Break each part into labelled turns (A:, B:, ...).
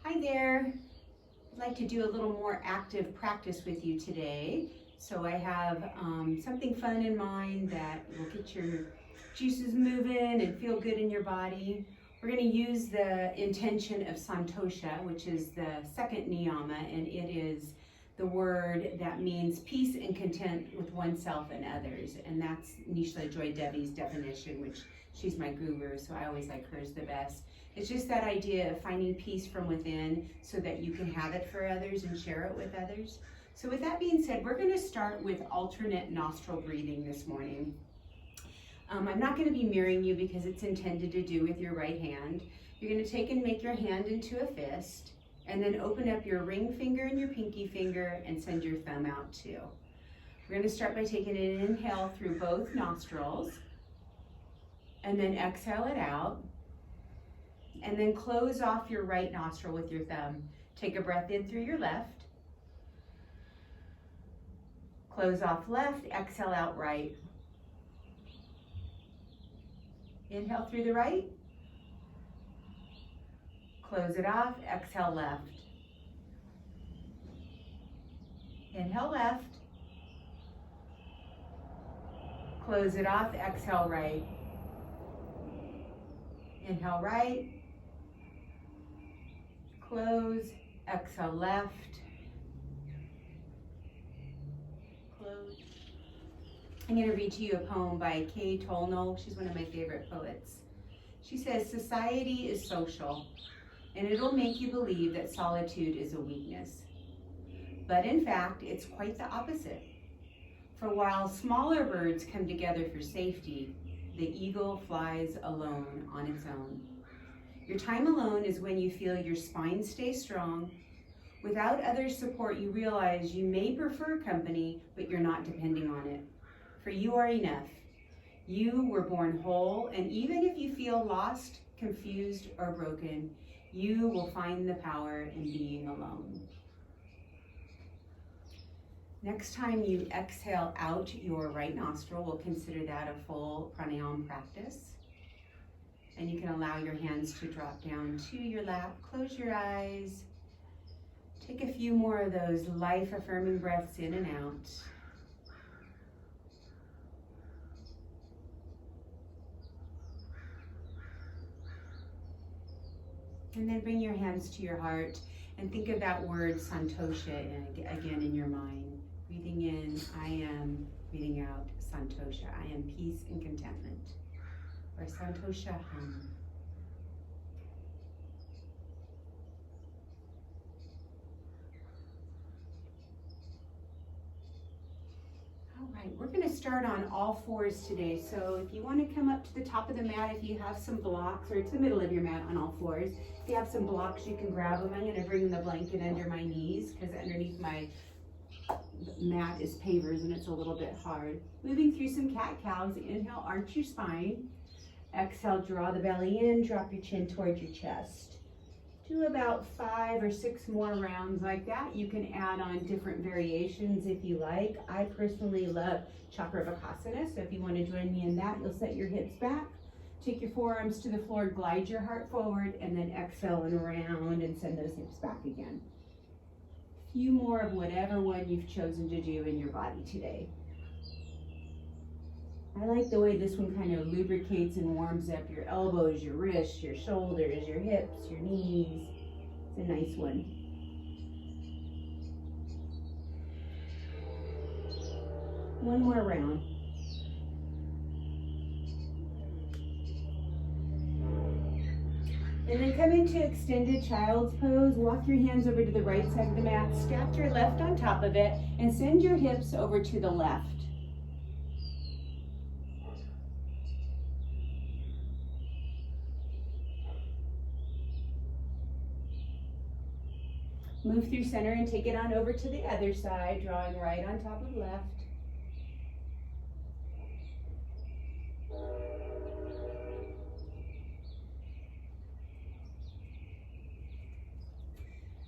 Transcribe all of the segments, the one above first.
A: Hi there. I'd like to do a little more active practice with you today. So I have something fun in mind that will get your juices moving and feel good in your body. We're going to use the intention of Santosha, which is the second niyama, and it is the word that means peace and content with oneself and others. And that's Nishla Joy Devi's definition, which she's my guru, so I always like hers the best. It's just that idea of finding peace from within so that you can have it for others and share it with others. So with that being said, we're going to start with alternate nostril breathing this morning. I'm not going to be mirroring you because it's intended to do with your right hand. You're going to take and make your hand into a fist, and then open up your ring finger and your pinky finger and send your thumb out too. We're going to start by taking an inhale through both nostrils, and then exhale it out. And then close off your right nostril with your thumb. Take a breath in through your left. Close off left, exhale out right. Inhale through the right. Close it off, exhale left. Inhale left. Close it off, exhale right. Inhale right. Close, exhale left. Close. I'm going to read to you a poem by Kay Tolno. She's one of my favorite poets. She says, "Society is social, and it'll make you believe that solitude is a weakness. But in fact, it's quite the opposite. For while smaller birds come together for safety, the eagle flies alone on its own. Your time alone is when you feel your spine stay strong. Without others' support, you realize you may prefer company, but you're not depending on it. For you are enough. You were born whole, and even if you feel lost, confused, or broken, you will find the power in being alone." Next time you exhale out your right nostril, we'll consider that a full pranayama practice. And you can allow your hands to drop down to your lap. Close your eyes. Take a few more of those life-affirming breaths in and out. And then bring your hands to your heart and think of that word Santosha again in your mind. Breathing in, I am. Breathing out, Santosha. I am peace and contentment. Or Santosha Ham. All right, we're going to start on all fours today. So if you want to come up to the top of the mat, if you have some blocks, or it's the middle of your mat on all fours. If you have some blocks, you can grab them. I'm going to bring the blanket under my knees because underneath my mat is pavers and it's a little bit hard. Moving through some cat-cows. Inhale, arch your spine. Exhale, draw the belly in, drop your chin towards your chest. Do about 5 or 6 more rounds like that. You can add on different variations if you like. I personally love Chakravarkasana, so if you want to join me in that, you'll set your hips back. Take your forearms to the floor, glide your heart forward, and then exhale and around and send those hips back again. A few more of whatever one you've chosen to do in your body today. I like the way this one kind of lubricates and warms up your elbows, your wrists, your shoulders, your hips, your knees. It's a nice one. One more round. And then come into extended child's pose. Walk your hands over to the right side of the mat. Stack your left on top of it and send your hips over to the left. Move through center and take it on over to the other side, drawing right on top of left.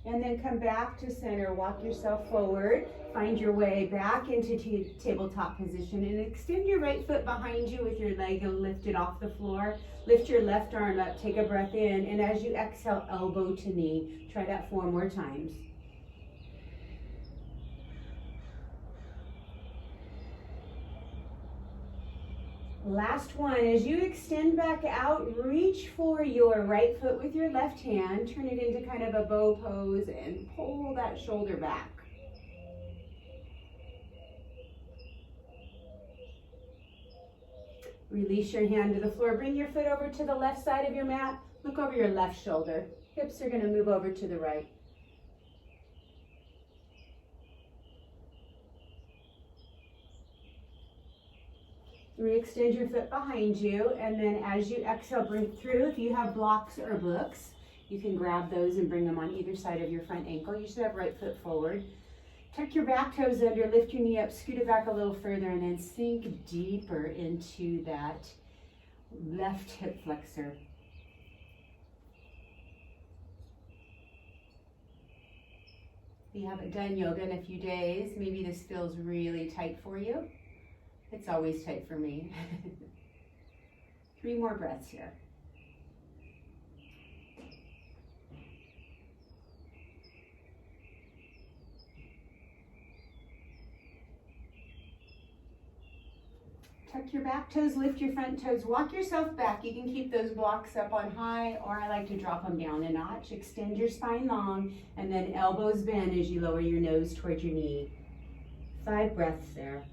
A: And then come back to center, walk yourself forward, find your way back into tabletop position and extend your right foot behind you with your leg lifted off the floor. Lift your left arm up, take a breath in, and as you exhale, elbow to knee. Try that 4 more times. Last one, as you extend back out, reach for your right foot with your left hand, turn it into kind of a bow pose and pull that shoulder back. Release your hand to the floor, bring your foot over to the left side of your mat, look over your left shoulder. Hips are gonna move over to the right. Re-extend your foot behind you, and then as you exhale, bring it through. If you have blocks or books, you can grab those and bring them on either side of your front ankle. You should have right foot forward. Tuck your back toes under, lift your knee up, scoot it back a little further, and then sink deeper into that left hip flexor. If you haven't done yoga in a few days, maybe this feels really tight for you. It's always tight for me. 3 more breaths here. Tuck your back toes, lift your front toes, walk yourself back. You can keep those blocks up on high, or I like to drop them down a notch. Extend your spine long, and then elbows bend as you lower your nose towards your knee. 5 breaths there.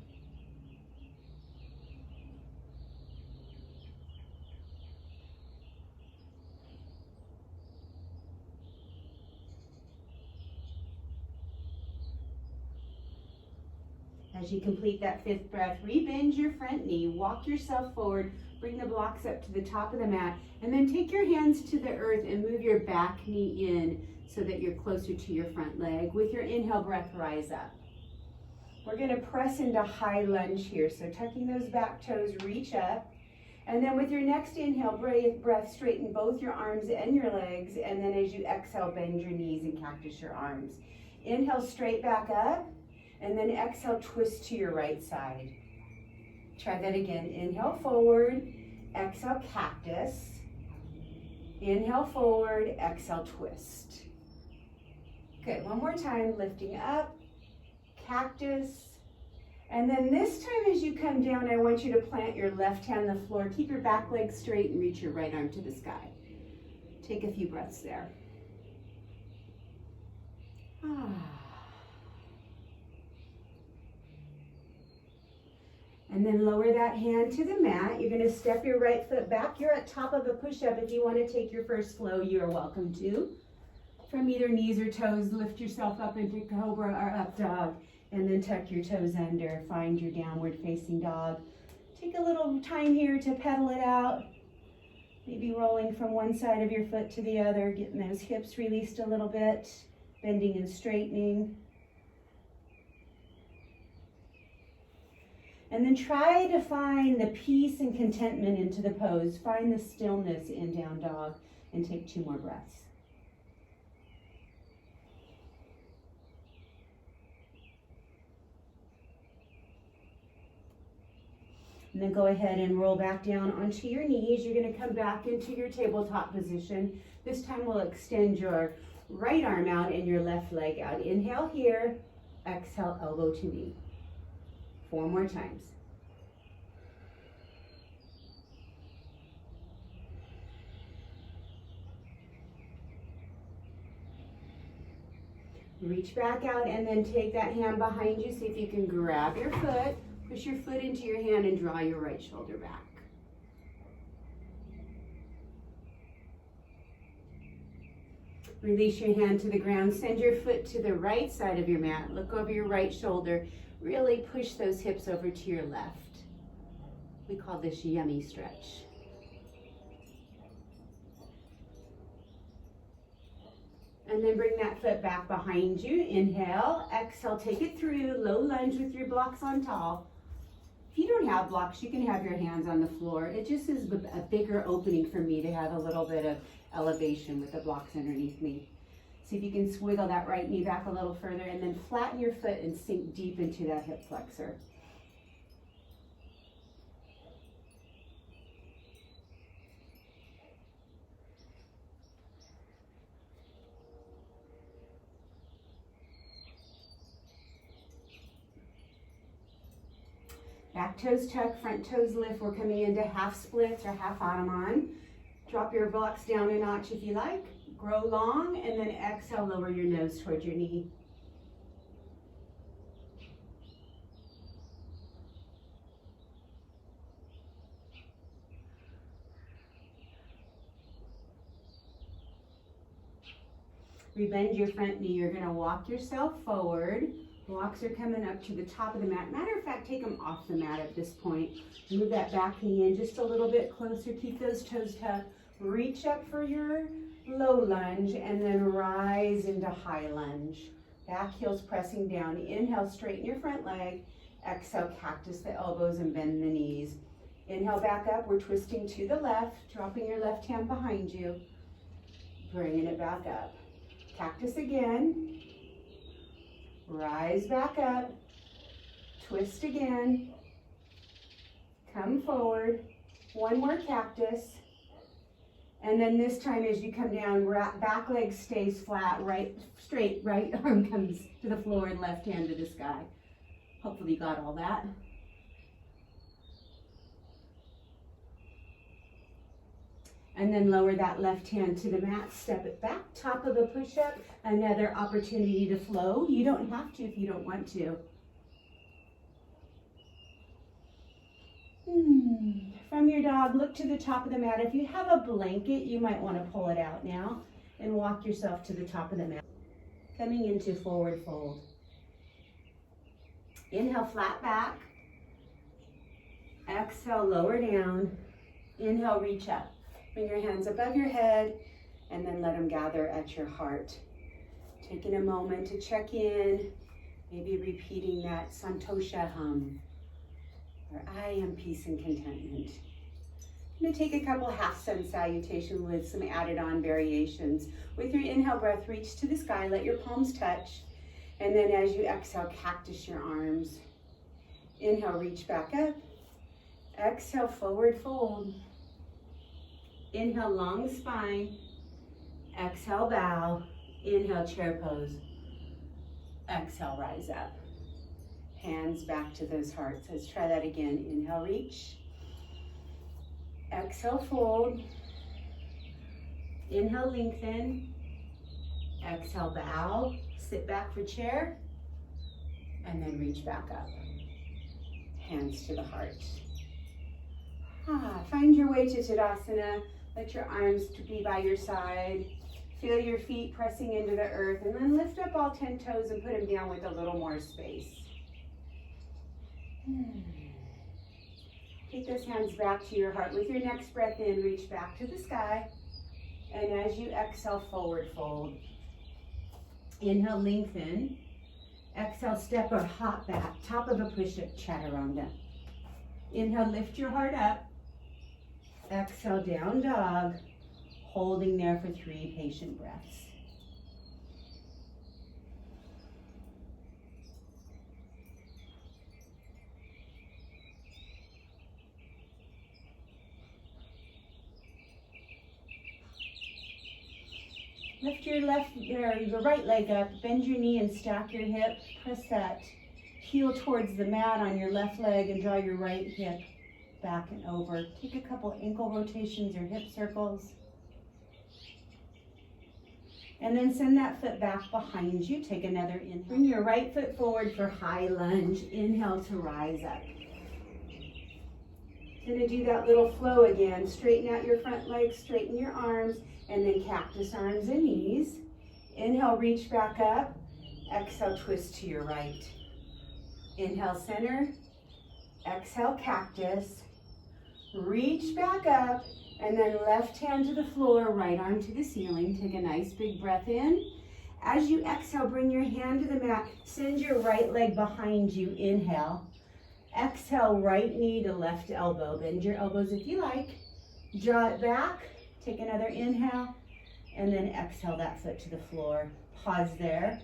A: As you complete that 5th breath, rebend your front knee, walk yourself forward, bring the blocks up to the top of the mat, and then take your hands to the earth and move your back knee in so that you're closer to your front leg. With your inhale breath, rise up. We're gonna press into high lunge here, so tucking those back toes, reach up, and then with your next inhale breath, straighten both your arms and your legs, and then as you exhale, bend your knees and cactus your arms. Inhale, straight back up. And then exhale, twist to your right side. Try that again. Inhale forward, exhale cactus. Inhale forward, exhale twist. Good, one more time, lifting up, cactus. And then this time as you come down, I want you to plant your left hand on the floor. Keep your back leg straight and reach your right arm to the sky. Take a few breaths there. And then lower that hand to the mat. You're gonna step your right foot back. You're at top of a push-up. If you wanna take your first flow, you're welcome to. From either knees or toes, lift yourself up into cobra or up dog, and then tuck your toes under. Find your downward facing dog. Take a little time here to pedal it out. Maybe rolling from one side of your foot to the other, getting those hips released a little bit, bending and straightening. And then try to find the peace and contentment into the pose. Find the stillness in down dog and take 2 more breaths. And then go ahead and roll back down onto your knees. You're gonna come back into your tabletop position. This time we'll extend your right arm out and your left leg out. Inhale here, exhale, elbow to knee. 4 more times. Reach back out and then take that hand behind you. See if you can grab your foot, push your foot into your hand and draw your right shoulder back. Release your hand to the ground. Send your foot to the right side of your mat. Look over your right shoulder. Really push those hips over to your left. We call this yummy stretch. And then bring that foot back behind you. Inhale, exhale, take it through. Low lunge with your blocks on tall. If you don't have blocks, you can have your hands on the floor. It just is a bigger opening for me to have a little bit of elevation with the blocks underneath me. See if you can swiggle that right knee back a little further, and then flatten your foot and sink deep into that hip flexor. Back toes tuck, front toes lift. We're coming into half splits or half Ottoman. Drop your blocks down a notch if you like. Grow long, and then exhale, lower your nose towards your knee. Rebend your front knee. You're going to walk yourself forward. Blocks are coming up to the top of the mat. Matter of fact, take them off the mat at this point. Move that back knee in just a little bit closer. Keep those toes tucked. Reach up for your low lunge and then rise into high lunge. Back heels pressing down. Inhale, straighten your front leg. Exhale, cactus the elbows and bend the knees. Inhale, back up. We're twisting to the left, dropping your left hand behind you. Bringing it back up. Cactus again. Rise back up. Twist again. Come forward. One more cactus. And then this time as you come down, back leg stays flat, straight, right arm comes to the floor and left hand to the sky. Hopefully you got all that. And then lower that left hand to the mat, step it back, top of a push-up, another opportunity to flow. You don't have to if you don't want to. From your dog, look to the top of the mat. If you have a blanket, you might want to pull it out now and walk yourself to the top of the mat. Coming into forward fold. Inhale, flat back. Exhale, lower down. Inhale, reach up. Bring your hands above your head and then let them gather at your heart. Taking a moment to check in, maybe repeating that Santosha hum, or I am peace and contentment. I'm going to take a couple half sun salutations with some added on variations. With your inhale breath, reach to the sky, let your palms touch, and then as you exhale, cactus your arms. Inhale, reach back up. Exhale, forward fold. Inhale, long spine. Exhale, bow. Inhale, chair pose. Exhale, rise up. Hands back to those hearts. Let's try that again. Inhale, reach. Exhale, fold. Inhale, lengthen. Exhale, bow. Sit back for chair. And then reach back up. Hands to the heart. Find your way to Tadasana. Let your arms be by your side. Feel your feet pressing into the earth, and then lift up all 10 toes and put them down with a little more space. Take those hands back to your heart. With your next breath in, reach back to the sky. And as you exhale, forward fold. Inhale, lengthen. Exhale, step or hop back. Top of a push-up, chaturanga. Inhale, lift your heart up. Exhale, down dog, holding there for 3 patient breaths. Lift your right leg up, bend your knee and stack your hip. Press that heel towards the mat on your left leg and draw your right hip back and over. Take a couple ankle rotations or hip circles. And then send that foot back behind you. Take another inhale. Bring your right foot forward for high lunge. Inhale to rise up. Gonna do that little flow again. Straighten out your front legs, straighten your arms, and then cactus arms and knees. Inhale, reach back up. Exhale, twist to your right. Inhale, center. Exhale, cactus. Reach back up, and then left hand to the floor, right arm to the ceiling. Take a nice big breath in. As you exhale, bring your hand to the mat. Send your right leg behind you. Inhale. Exhale, right knee to left elbow. Bend your elbows if you like. Draw it back. Take another inhale. And then exhale that foot to the floor. Pause there.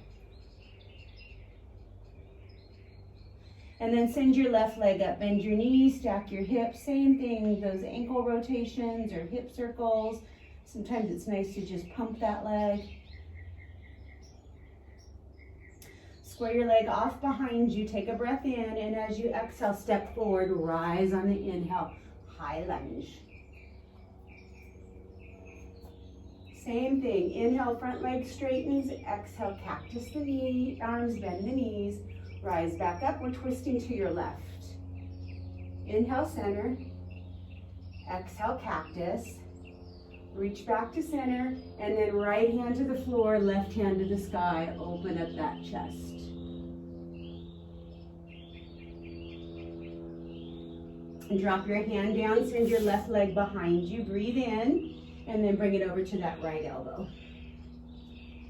A: And then send your left leg up. Bend your knees, stack your hips. Same thing, those ankle rotations or hip circles. Sometimes it's nice to just pump that leg. Square your leg off behind you. Take a breath in, and as you exhale, step forward. Rise on the inhale. High lunge. Same thing. Inhale, front leg straightens. Exhale, cactus the knee, arms, bend the knees. Rise back up. We're twisting to your left. Inhale, center. Exhale, cactus. Reach back to center. And then right hand to the floor, left hand to the sky. Open up that chest. And drop your hand down. Send your left leg behind you. Breathe in. And then bring it over to that right elbow.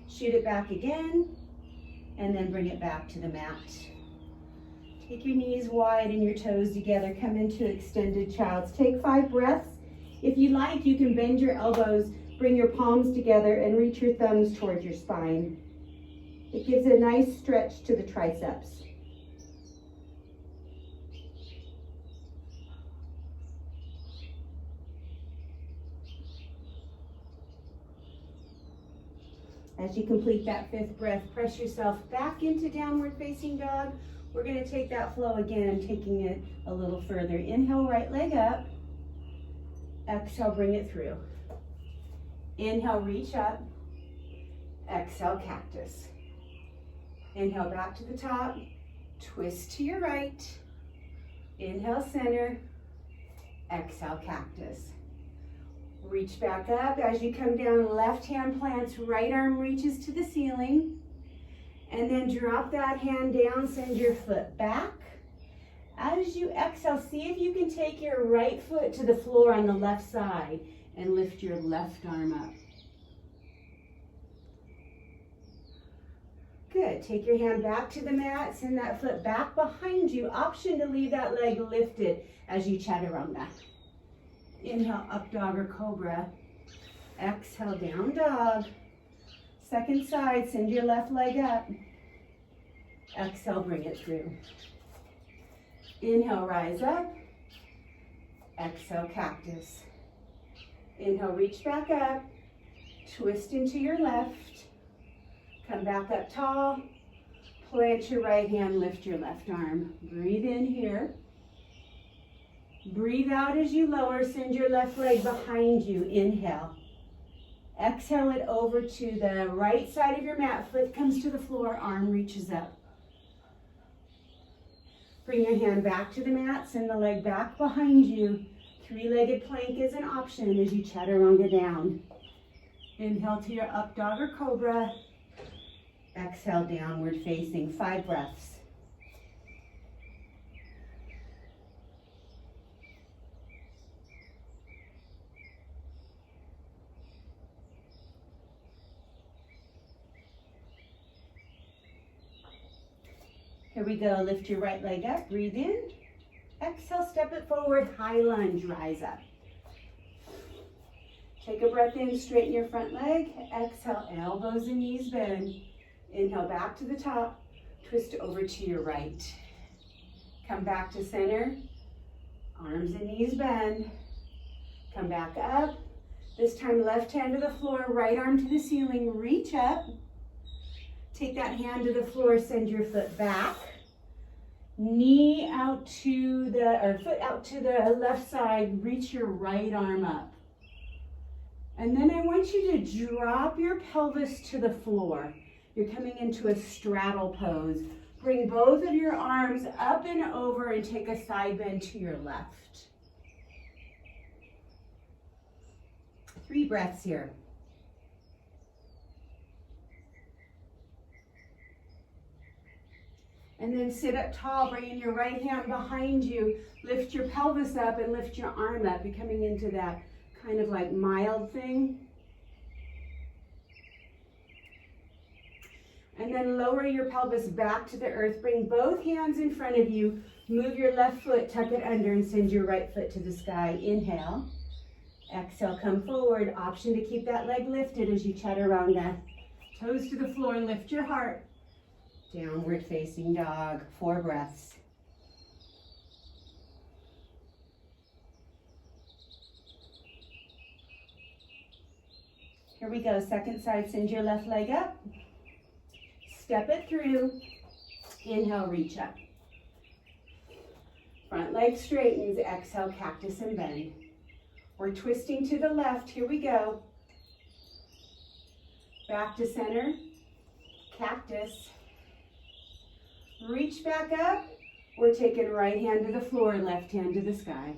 A: Shoot it back again. And then bring it back to the mat. Take your knees wide and your toes together. Come into extended child's. Take 5 breaths. If you like, you can bend your elbows, bring your palms together, and reach your thumbs towards your spine. It gives a nice stretch to the triceps. As you complete that 5th breath, press yourself back into downward facing dog. We're going to take that flow again, taking it a little further. Inhale, right leg up. Exhale, bring it through. Inhale, reach up. Exhale, cactus. Inhale, back to the top. Twist to your right. Inhale, center. Exhale, cactus. Reach back up. As you come down, left hand plants, right arm reaches to the ceiling. And then drop that hand down, send your foot back. As you exhale, see if you can take your right foot to the floor on the left side and lift your left arm up. Good. Take your hand back to the mat, send that foot back behind you. Option to leave that leg lifted as you chaturanga. Inhale, up dog or cobra. Exhale, down dog. Second side, send your left leg up. Exhale, bring it through. Inhale, rise up. Exhale, cactus. Inhale, reach back up. Twist into your left. Come back up tall. Plant your right hand, lift your left arm. Breathe in here. Breathe out as you lower. Send your left leg behind you. Inhale. Exhale it over to the right side of your mat. Foot comes to the floor. Arm reaches up. Bring your hand back to the mat. Send the leg back behind you. 3-legged plank is an option as you chaturanga down. Inhale to your up dog or cobra. Exhale, downward facing. 5 breaths. Here we go. Lift your right leg up. Breathe in. Exhale, step it forward. High lunge. Rise up. Take a breath in. Straighten your front leg. Exhale, elbows and knees bend. Inhale, back to the top. Twist over to your right. Come back to center. Arms and knees bend. Come back up. This time, left hand to the floor, right arm to the ceiling. Reach up. Take that hand to the floor, send your foot back. Knee out to the, or foot out to the left side, reach your right arm up. And then I want you to drop your pelvis to the floor. You're coming into a straddle pose. Bring both of your arms up and over and take a side bend to your left. 3 breaths here. And then sit up tall, bringing your right hand behind you. Lift your pelvis up and lift your arm up. You're coming into that kind of like mild thing. And then lower your pelvis back to the earth. Bring both hands in front of you. Move your left foot, tuck it under, and send your right foot to the sky. Inhale. Exhale, come forward. Option to keep that leg lifted as you chaturanga. Toes to the floor, lift your heart. Downward facing dog, 4 breaths. Here we go, second side, send your left leg up. Step it through. Inhale, reach up. Front leg straightens, exhale, cactus and bend. We're twisting to the left, here we go. Back to center, cactus. Reach back up. We're taking right hand to the floor, left hand to the sky.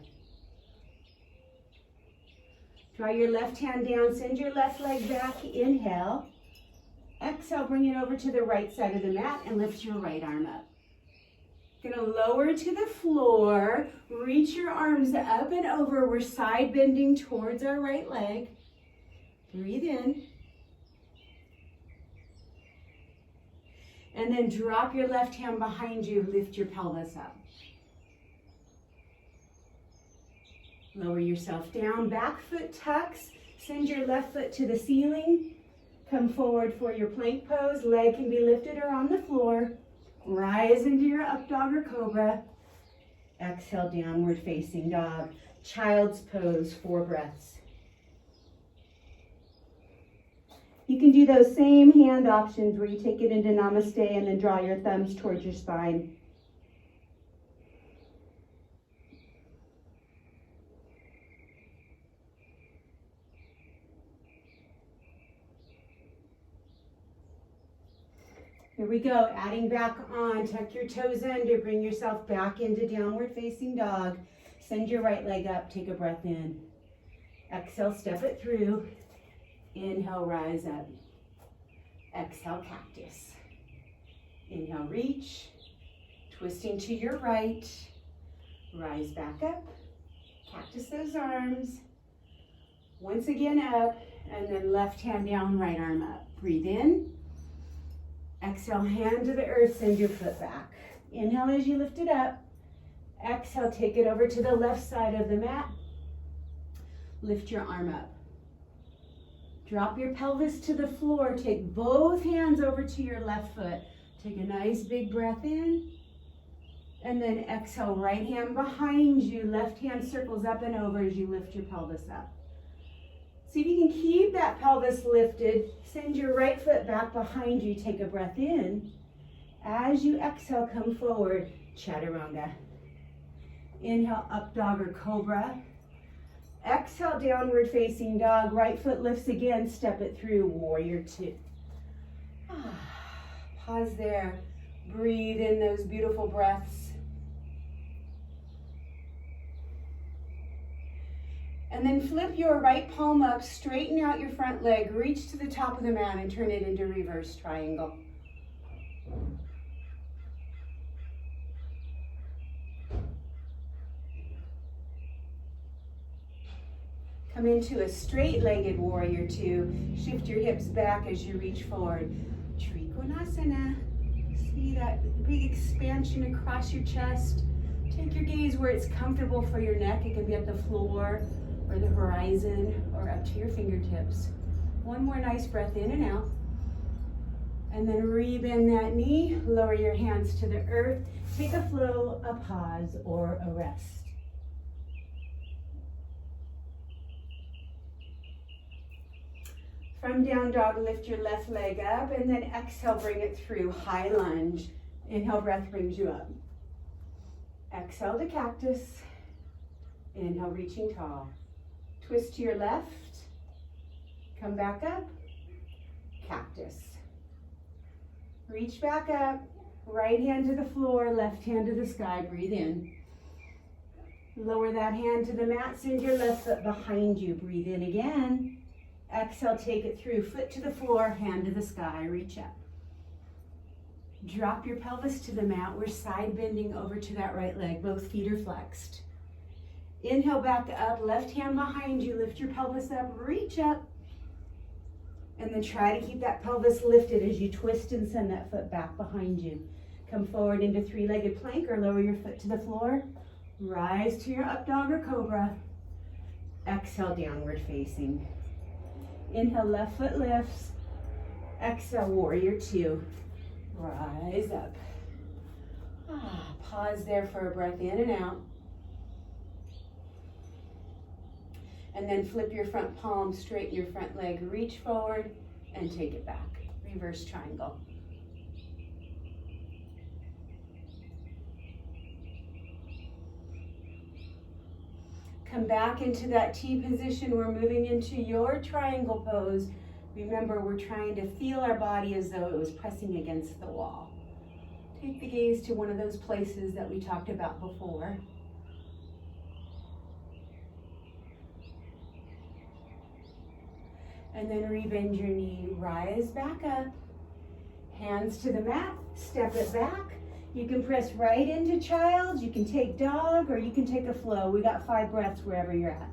A: Draw your left hand down, send your left leg back, inhale. Exhale, bring it over to the right side of the mat and lift your right arm up. Gonna lower to the floor, reach your arms up and over. We're side bending towards our right leg. Breathe in. And then drop your left hand behind you, lift your pelvis up. Lower yourself down, back foot tucks, send your left foot to the ceiling. Come forward for your plank pose, leg can be lifted or on the floor. Rise into your up dog or cobra. Exhale, downward facing dog. Child's pose, 4 breaths. You can do those same hand options where you take it into namaste and then draw your thumbs towards your spine. Here we go, adding back on, tuck your toes under, bring yourself back into downward facing dog. Send your right leg up, take a breath in. Exhale, step it through. Inhale, rise up. Exhale, cactus. Inhale, reach. Twisting to your right. Rise back up. Cactus those arms. Once again up, and then left hand down, right arm up. Breathe in. Exhale, hand to the earth, send your foot back. Inhale as you lift it up. Exhale, take it over to the left side of the mat. Lift your arm up. Drop your pelvis to the floor. Take both hands over to your left foot. Take a nice big breath in. And then exhale, right hand behind you. Left hand circles up and over as you lift your pelvis up. See if you can keep that pelvis lifted. Send your right foot back behind you. Take a breath in. As you exhale, come forward, chaturanga. Inhale, up dog or cobra. Exhale, downward facing dog. Right foot lifts again. Step it through, warrior 2. Pause there. Breathe in those beautiful breaths. And then flip your right palm up, straighten out your front leg, reach to the top of the mat and turn it into reverse triangle. Come into a straight-legged warrior 2. Shift your hips back as you reach forward. Trikonasana. See that big expansion across your chest. Take your gaze where it's comfortable for your neck. It can be at the floor or the horizon or up to your fingertips. One more nice breath in and out. And then rebend that knee, lower your hands to the earth. Take a flow, a pause, or a rest. From down dog, lift your left leg up and then exhale, bring it through, high lunge. Inhale, breath brings you up. Exhale to cactus. Inhale, reaching tall. Twist to your left. Come back up. Cactus. Reach back up. Right hand to the floor, left hand to the sky. Breathe in. Lower that hand to the mat. Send your left foot behind you. Breathe in again. Exhale, take it through. Foot to the floor, hand to the sky. Reach up. Drop your pelvis to the mat. We're side bending over to that right leg. Both feet are flexed. Inhale back up. Left hand behind you. Lift your pelvis up. Reach up. And then try to keep that pelvis lifted as you twist and send that foot back behind you. Come forward into 3-legged plank or lower your foot to the floor. Rise to your up dog or cobra. Exhale, downward facing. Inhale, left foot lifts. Exhale, warrior two. Rise up. Pause there for a breath in and out. And then flip your front palm, straighten your front leg, reach forward and take it back. Reverse triangle. Come back into that T position. We're moving into your triangle pose. Remember, we're trying to feel our body as though it was pressing against the wall. Take the gaze to one of those places that we talked about before. And then rebend your knee, rise back up. Hands to the mat, step it back. You can press right into child, you can take dog, or you can take a flow. We got 5 breaths wherever you're at.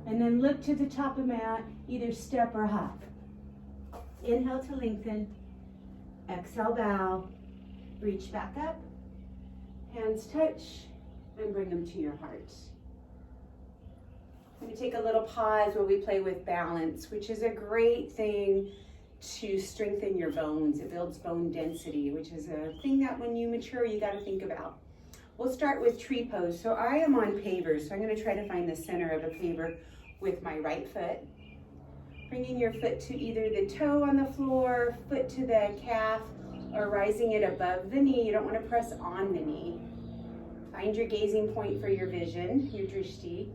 A: And then look to the top of the mat, either step or hop. Inhale to lengthen, exhale, bow. Reach back up, hands touch, and bring them to your heart. I'm going to take a little pause where we play with balance, which is a great thing to strengthen your bones. It builds bone density, which is a thing that when you mature, you got to think about. We'll start with tree pose. So I am on pavers, so I'm going to try to find the center of a paver with my right foot. Bringing your foot to either the toe on the floor, foot to the calf, or rising it above the knee. You don't want to press on the knee. Find your gazing point for your vision, your drishti,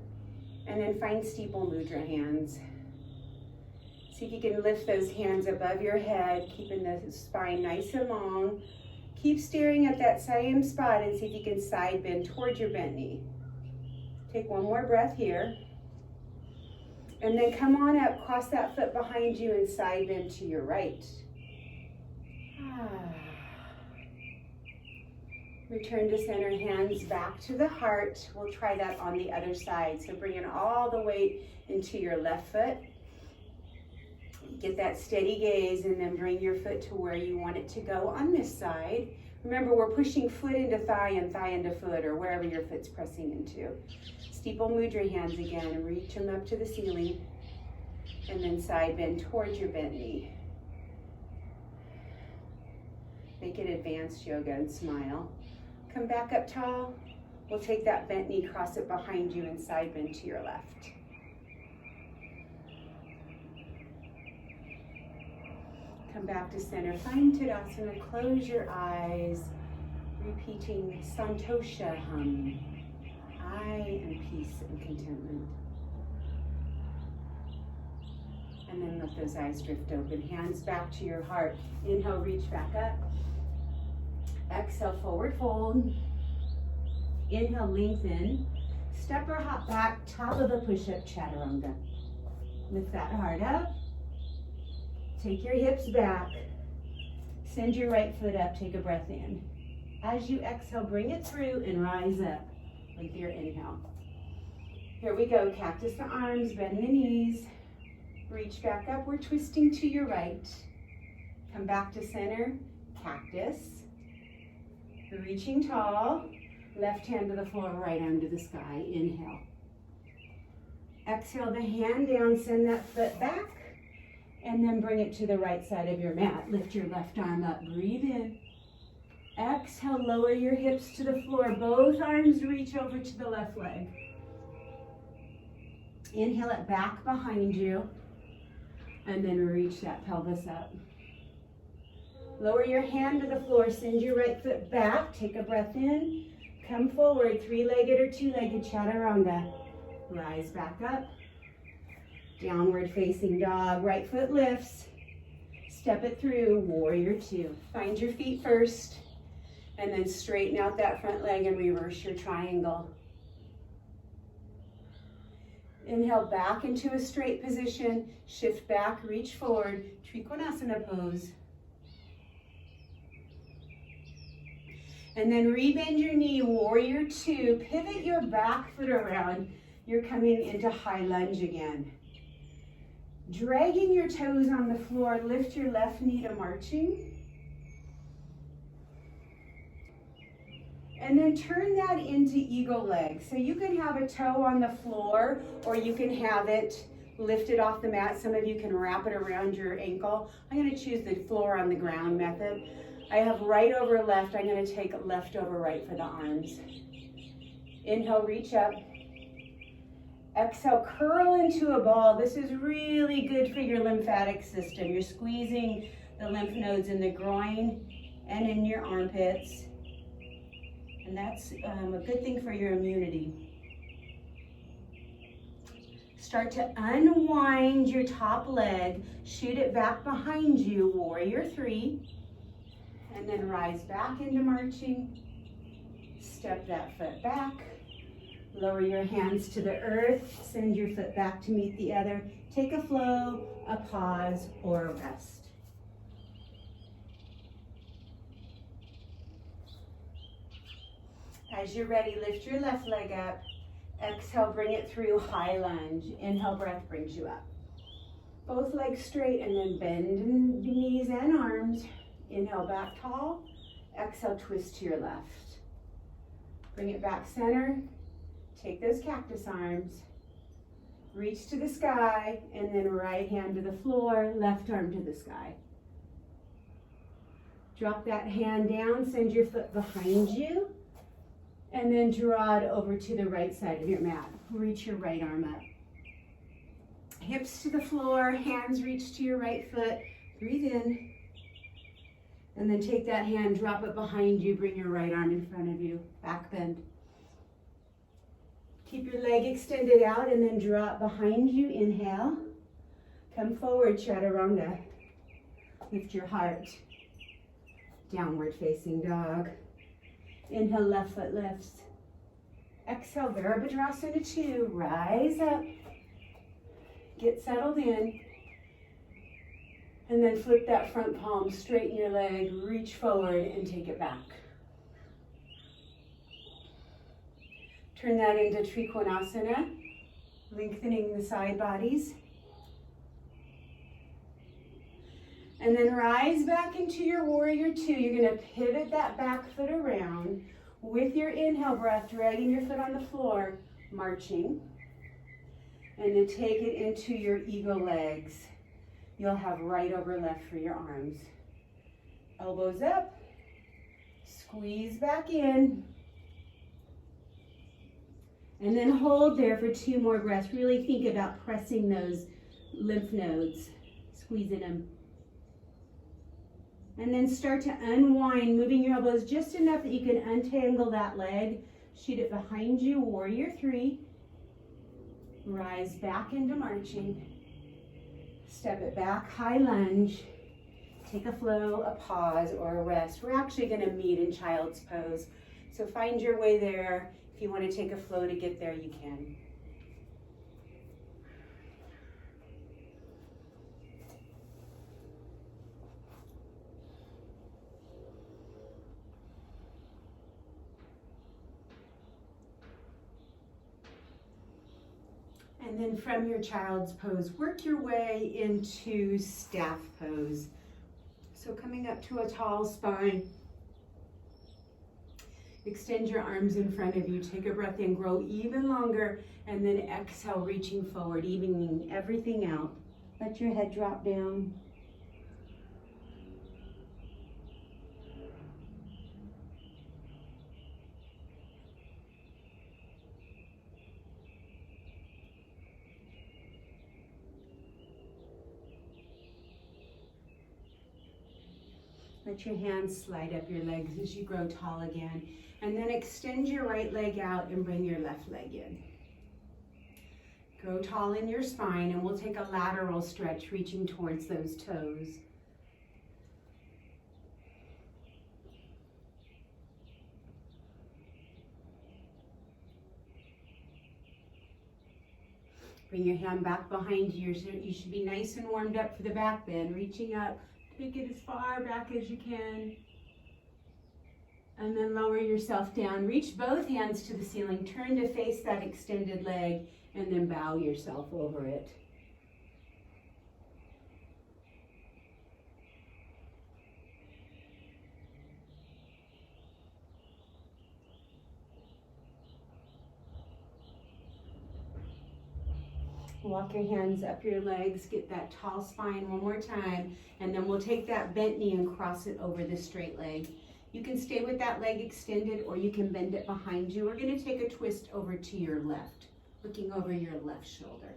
A: and then find steeple mudra hands. See if you can lift those hands above your head, keeping the spine nice and long. Keep staring at that same spot and see if you can side bend towards your bent knee. Take one more breath here. And then come on up, cross that foot behind you and side bend to your right. Return to center, hands back to the heart. We'll try that on the other side. So bring in all the weight into your left foot. Get that steady gaze and then bring your foot to where you want it to go on this side. Remember, we're pushing foot into thigh and thigh into foot, or wherever your foot's pressing into. Steeple mudra hands again, and reach them up to the ceiling. And then side bend towards your bent knee. Make it advanced yoga and smile. Come back up tall. We'll take that bent knee, cross it behind you, and side bend to your left. Come back to center. Find Tadasana. Close your eyes. Repeating Santosha hum. I am peace and contentment. And then let those eyes drift open. Hands back to your heart. Inhale, reach back up. Exhale, forward fold. Inhale, lengthen. Step or hop back, top of the push-up chaturanga. Lift that heart up. Take your hips back. Send your right foot up, take a breath in. As you exhale, bring it through and rise up with your inhale. Here we go, cactus the arms, bend the knees. Reach back up, we're twisting to your right. Come back to center, cactus. Reaching tall, left hand to the floor, right arm to the sky. Inhale. Exhale the hand down, send that foot back, and then bring it to the right side of your mat. Lift your left arm up, breathe in. Exhale, lower your hips to the floor. Both arms reach over to the left leg. Inhale it back behind you, and then reach that pelvis up. Lower your hand to the floor, send your right foot back, take a breath in, come forward, three-legged or two-legged chaturanga. Rise back up, downward facing dog, right foot lifts, step it through, warrior two. Find your feet first, and then straighten out that front leg and reverse your triangle. Inhale back into a straight position, shift back, reach forward, Trikonasana pose. And then rebend your knee, warrior two. Pivot your back foot around. you're coming into high lunge again. Dragging your toes on the floor, lift your left knee to marching. And then turn that into eagle legs. So you can have a toe on the floor, or you can have it lifted off the mat. Some of you can wrap it around your ankle. I'm going to choose the floor on the ground method. I have right over left. I'm going to take left over right for the arms. Inhale, reach up. Exhale, curl into a ball. This is really good for your lymphatic system. You're squeezing the lymph nodes in the groin and in your armpits. And that's a good thing for your immunity. Start to unwind your top leg, shoot it back behind you, warrior three, and then rise back into marching. Step that foot back, lower your hands to the earth, send your foot back to meet the other. Take a flow, a pause, or a rest. As you're ready, lift your left leg up. Exhale, bring it through high lunge. Inhale, breath brings you up. Both legs straight, and then bend knees and arms. Inhale, back tall. Exhale, twist to your left. Bring it back center. Take those cactus arms. Reach to the sky, and then right hand to the floor, left arm to the sky. Drop that hand down, send your foot behind you. And then draw it over to the right side of your mat. Reach your right arm up. Hips to the floor, hands reach to your right foot. Breathe in. And then take that hand, drop it behind you, bring your right arm in front of you. Back bend. Keep your leg extended out and then draw it behind you. Inhale. Come forward, chaturanga. Lift your heart. Downward facing dog. Inhale, left foot lifts. Exhale, Virabhadrasana 2. Rise up. Get settled in. And then flip that front palm, straighten your leg, reach forward and take it back. Turn that into Trikonasana, lengthening the side bodies. And then rise back into your warrior 2. You're going to pivot that back foot around with your inhale breath, dragging your foot on the floor, marching. And then take it into your eagle legs. You'll have right over left for your arms. Elbows up, squeeze back in. And then hold there for 2 more breaths. Really think about pressing those lymph nodes, squeezing them. And then start to unwind, moving your elbows just enough that you can untangle that leg. Shoot it behind you, warrior 3. Rise back into marching. Step it back, high lunge. Take a flow, a pause, or a rest. We're actually going to meet in child's pose. So find your way there. If you want to take a flow to get there, you can. And then from your child's pose, work your way into staff pose. So coming up to a tall spine, extend your arms in front of you, take a breath in, grow even longer, and then exhale, reaching forward, evening everything out. Let your head drop down. Let your hands slide up your legs as you grow tall again. And then extend your right leg out and bring your left leg in. Grow tall in your spine, and we'll take a lateral stretch, reaching towards those toes. Bring your hand back behind you. You should be nice and warmed up for the back bend, reaching up. Take it as far back as you can. And then lower yourself down. Reach both hands to the ceiling. Turn to face that extended leg and then bow yourself over it. Walk your hands up your legs, get that tall spine one more time, and then we'll take that bent knee and cross it over the straight leg. You can stay with that leg extended or you can bend it behind you. We're going to take a twist over to your left, looking over your left shoulder.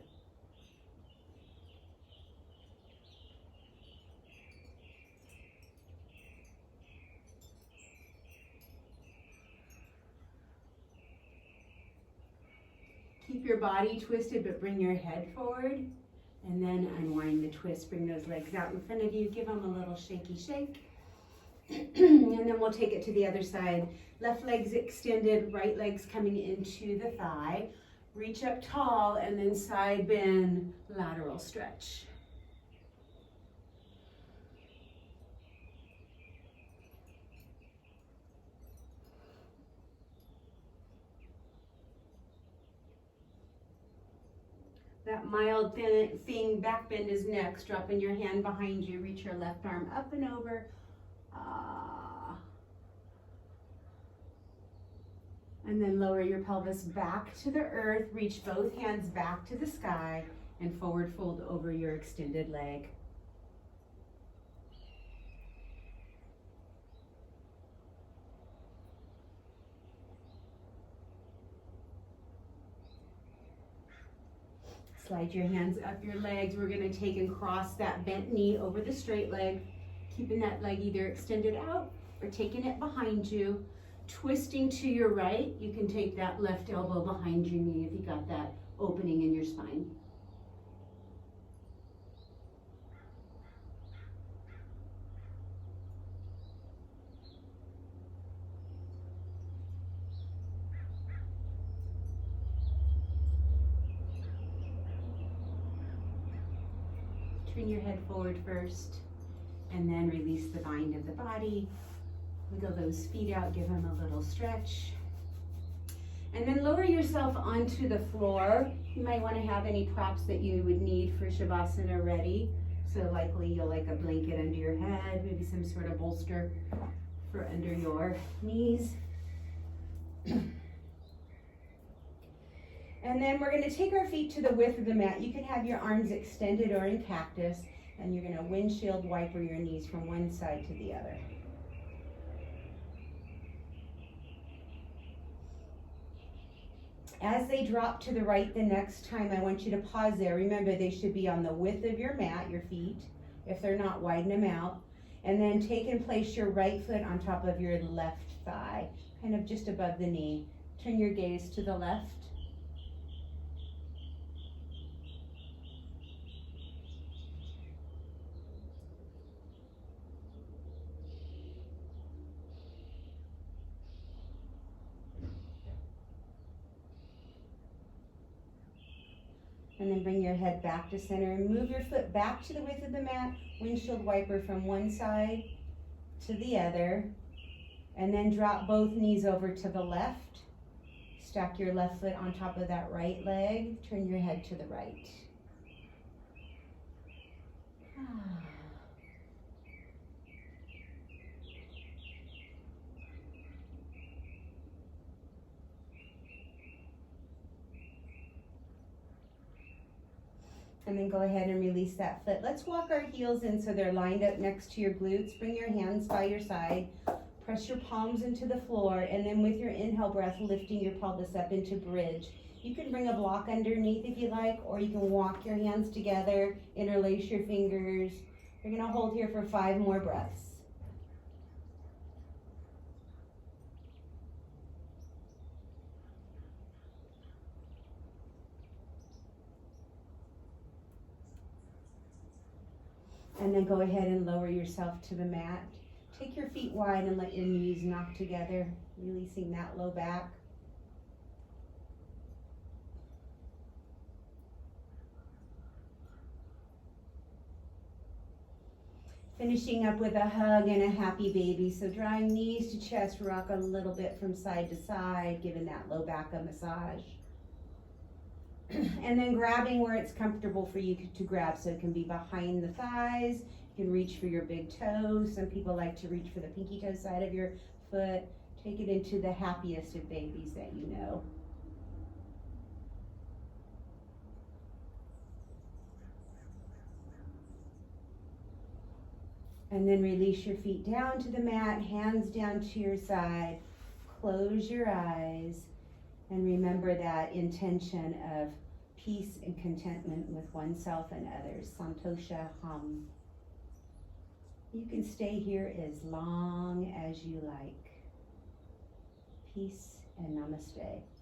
A: Keep your body twisted, but bring your head forward, and then unwind the twist. Bring those legs out in front of you. Give them a little shaky shake. And then we'll take it to the other side. Left leg's extended, right leg's coming into the thigh. Reach up tall, and then side bend, lateral stretch. That mild thing back bend is next. Dropping your hand behind you. Reach your left arm up and over. And then lower your pelvis back to the earth. Reach both hands back to the sky and forward fold over your extended leg. Slide your hands up your legs. We're going to take and cross that bent knee over the straight leg, keeping that leg either extended out or taking it behind you. Twisting to your right, you can take that left elbow behind your knee if you got that opening in your spine. Turn your head forward first, and then release the bind of the body. Wiggle those feet out, give them a little stretch. And then lower yourself onto the floor. You might want to have any props that you would need for Shavasana ready. So likely you'll like a blanket under your head, maybe some sort of bolster for under your knees. And then we're going to take our feet to the width of the mat. You can have your arms extended or in cactus, and you're going to windshield wiper your knees from one side to the other. As they drop to the right the next time, I want you to pause there. Remember, they should be on the width of your mat, your feet. If they're not, widen them out. And then take and place your right foot on top of your left thigh, kind of just above the knee. Turn your gaze to the left. And then bring your head back to center and move your foot back to the width of the mat, windshield wiper from one side to the other. And then drop both knees over to the left. Stack your left foot on top of that right leg. Turn your head to the right. And then go ahead and release that foot. Let's walk our heels in so they're lined up next to your glutes. Bring your hands by your side. Press your palms into the floor, and then with your inhale breath, lifting your pelvis up into bridge. You can bring a block underneath if you like, or you can walk your hands together, interlace your fingers. You're gonna hold here for 5 more breaths. And then go ahead and lower yourself to the mat. Take your feet wide and let your knees knock together, releasing that low back. Finishing up with a hug and a happy baby. So drawing knees to chest, rock a little bit from side to side, giving that low back a massage. And then grabbing where it's comfortable for you to grab. So it can be behind the thighs, you can reach for your big toes. Some people like to reach for the pinky toe side of your foot. Take it into the happiest of babies that you know. And then release your feet down to the mat, hands down to your side. Close your eyes and remember that intention of peace and contentment with oneself and others. Santosha Hum. You can stay here as long as you like. Peace and namaste.